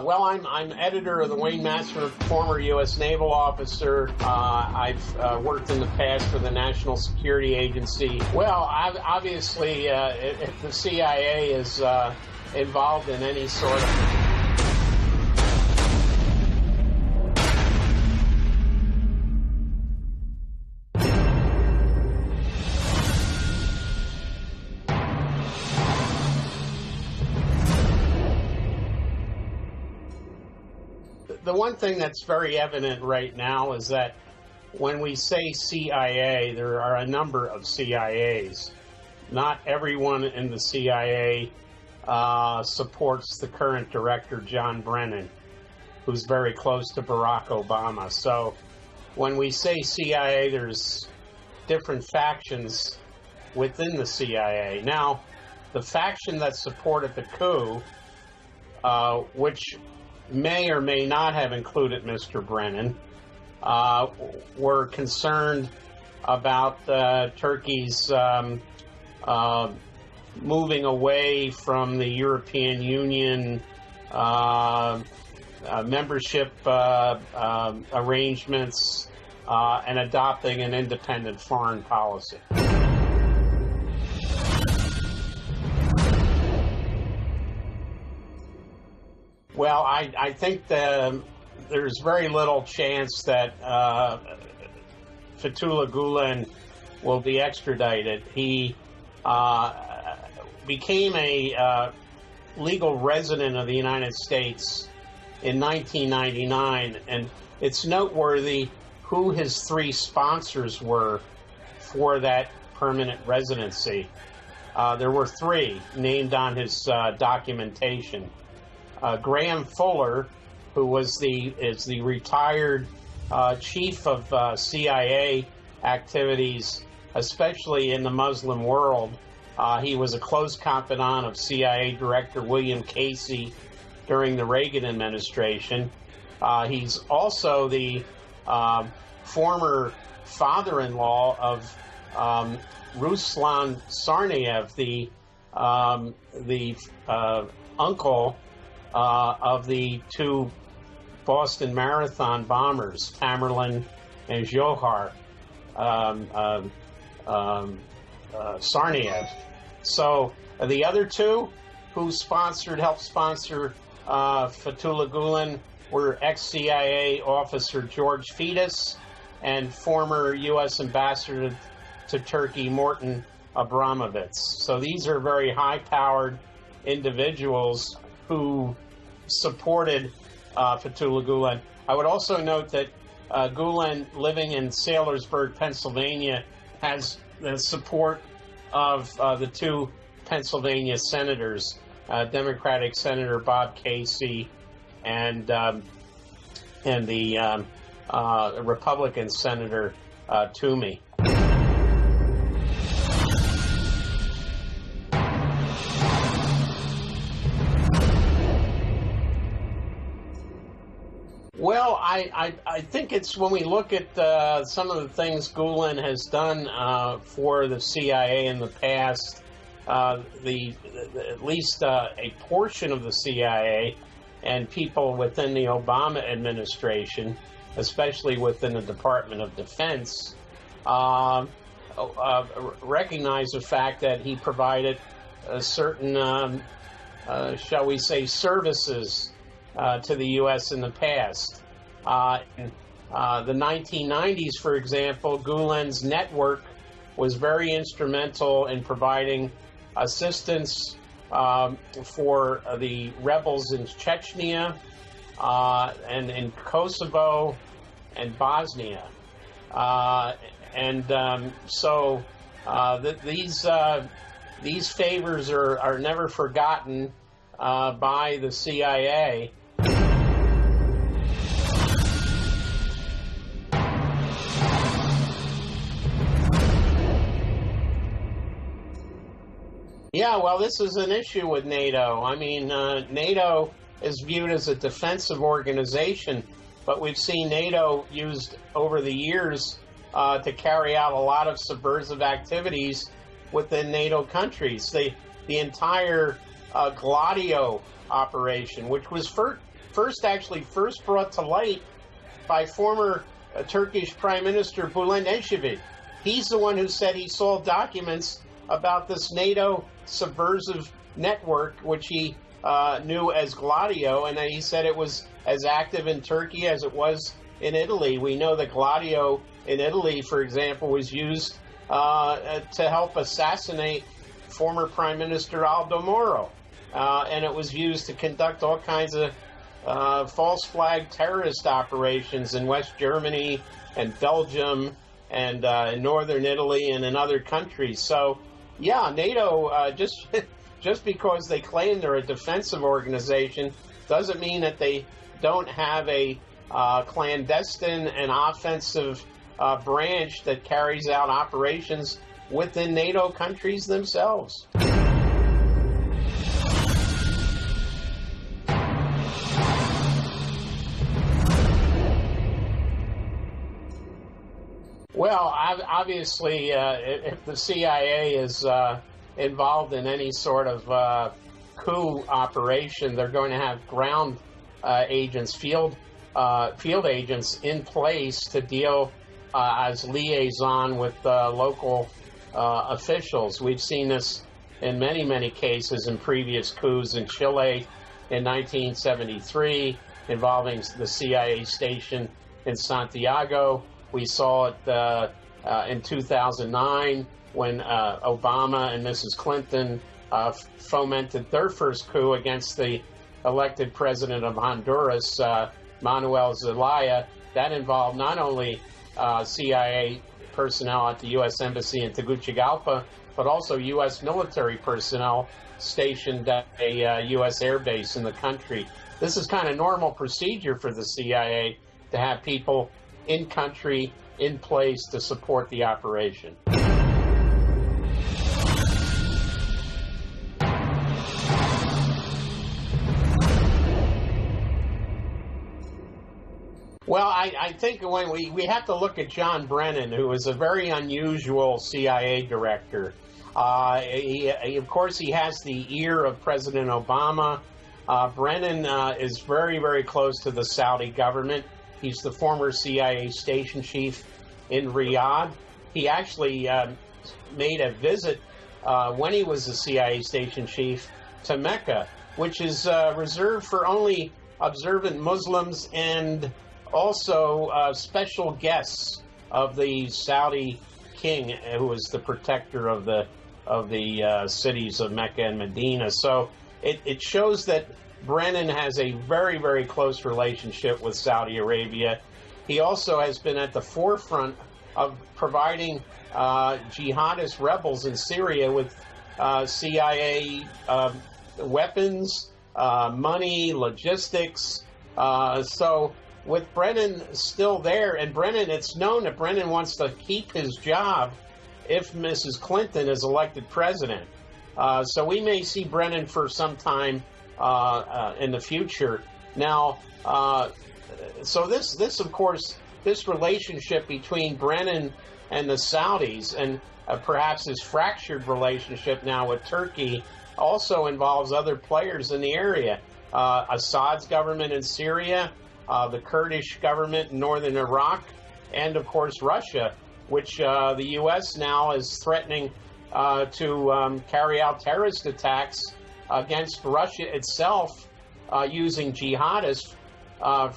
Well, I'm editor of the Wayne Master, former U.S. naval officer. I've worked in the past for the National Security Agency. Well, obviously, if the CIA is involved in any sort of... The one thing that's very evident right now is that when we say CIA, there are a number of CIAs. Not everyone in the CIA supports the current director, John Brennan, who's very close to Barack Obama. So when we say CIA, there's different factions within the CIA. Now, the faction that supported the coup, which may or may not have included Mr. Brennan, were concerned about Turkey's moving away from the European Union membership arrangements and adopting an independent foreign policy. Well, I think there's very little chance that Fethullah Gülen will be extradited. He became a legal resident of the United States in 1999, and it's noteworthy who his three sponsors were for that permanent residency. There were three named on his documentation. Graham Fuller, who is the retired chief of CIA activities, especially in the Muslim world. He was a close confidant of CIA Director William Casey during the Reagan administration. He's also the former father-in-law of Ruslan Tsarnaev, the uncle of the two Boston Marathon bombers, Tamerlan and Johar Tsarnaev. So the other two who helped sponsor Fethullah Gülen were ex-CIA officer George Fetus and former U.S. ambassador to Turkey, Morton Abramovich. So these are very high-powered individuals who supported Fethullah Gülen. I would also note that Gülen, living in Saylorsburg, Pennsylvania, has the support of the two Pennsylvania senators, Democratic Senator Bob Casey and the Republican Senator Toomey. Well, I think it's when we look at some of the things Gülen has done for the CIA in the past, at least a portion of the CIA and people within the Obama administration, especially within the Department of Defense, recognize the fact that he provided certain, shall we say, services to the U.S. in the past. In the 1990s, for example, Gülen's network was very instrumental in providing assistance for the rebels in Chechnya and in Kosovo and Bosnia. These favors are never forgotten by the CIA. Yeah, well, this is an issue with NATO. I mean, NATO is viewed as a defensive organization, but we've seen NATO used over the years to carry out a lot of subversive activities within NATO countries. The entire Gladio operation, which was first brought to light by former Turkish Prime Minister Gülen. He's the one who said he saw documents about this NATO subversive network, which he knew as Gladio, and he said it was as active in Turkey as it was in Italy. We know that Gladio in Italy, for example, was used to help assassinate former Prime Minister Aldo Moro, and it was used to conduct all kinds of false flag terrorist operations in West Germany and Belgium and in northern Italy and in other countries. So, yeah, NATO, just because they claim they're a defensive organization doesn't mean that they don't have a clandestine and offensive branch that carries out operations within NATO countries themselves. Well, obviously, if the CIA is involved in any sort of coup operation, they're going to have ground agents, field agents in place to deal as liaison with local officials. We've seen this in many, many cases in previous coups in Chile in 1973 involving the CIA station in Santiago. We saw it in 2009 when Obama and Mrs. Clinton fomented their first coup against the elected president of Honduras, Manuel Zelaya. That involved not only CIA personnel at the U.S. Embassy in Tegucigalpa, but also U.S. military personnel stationed at a U.S. air base in the country. This is kind of normal procedure for the CIA to have people in country, in place to support the operation. Well, I think when we have to look at John Brennan, who is a very unusual CIA director. Of course, he has the ear of President Obama. Brennan is very, very close to the Saudi government. He's the former CIA station chief in Riyadh. He actually made a visit when he was the CIA station chief to Mecca, which is reserved for only observant Muslims and also special guests of the Saudi king, who is the protector of the cities of Mecca and Medina. So it shows that Brennan has a very, very close relationship with Saudi Arabia. He also has been at the forefront of providing jihadist rebels in Syria with CIA weapons, money, logistics. So with Brennan still there, and Brennan, it's known that Brennan wants to keep his job if Mrs. Clinton is elected president. So we may see Brennan for some time in the future. Now, so this of course, this relationship between Brennan and the Saudis, and perhaps his fractured relationship now with Turkey, also involves other players in the area. Assad's government in Syria, the Kurdish government in northern Iraq, and of course Russia, which the U.S. now is threatening to carry out terrorist attacks against Russia itself using jihadists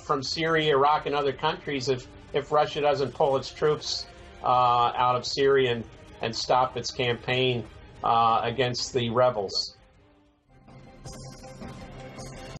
from Syria, Iraq, and other countries if Russia doesn't pull its troops out of Syria and stop its campaign against the rebels.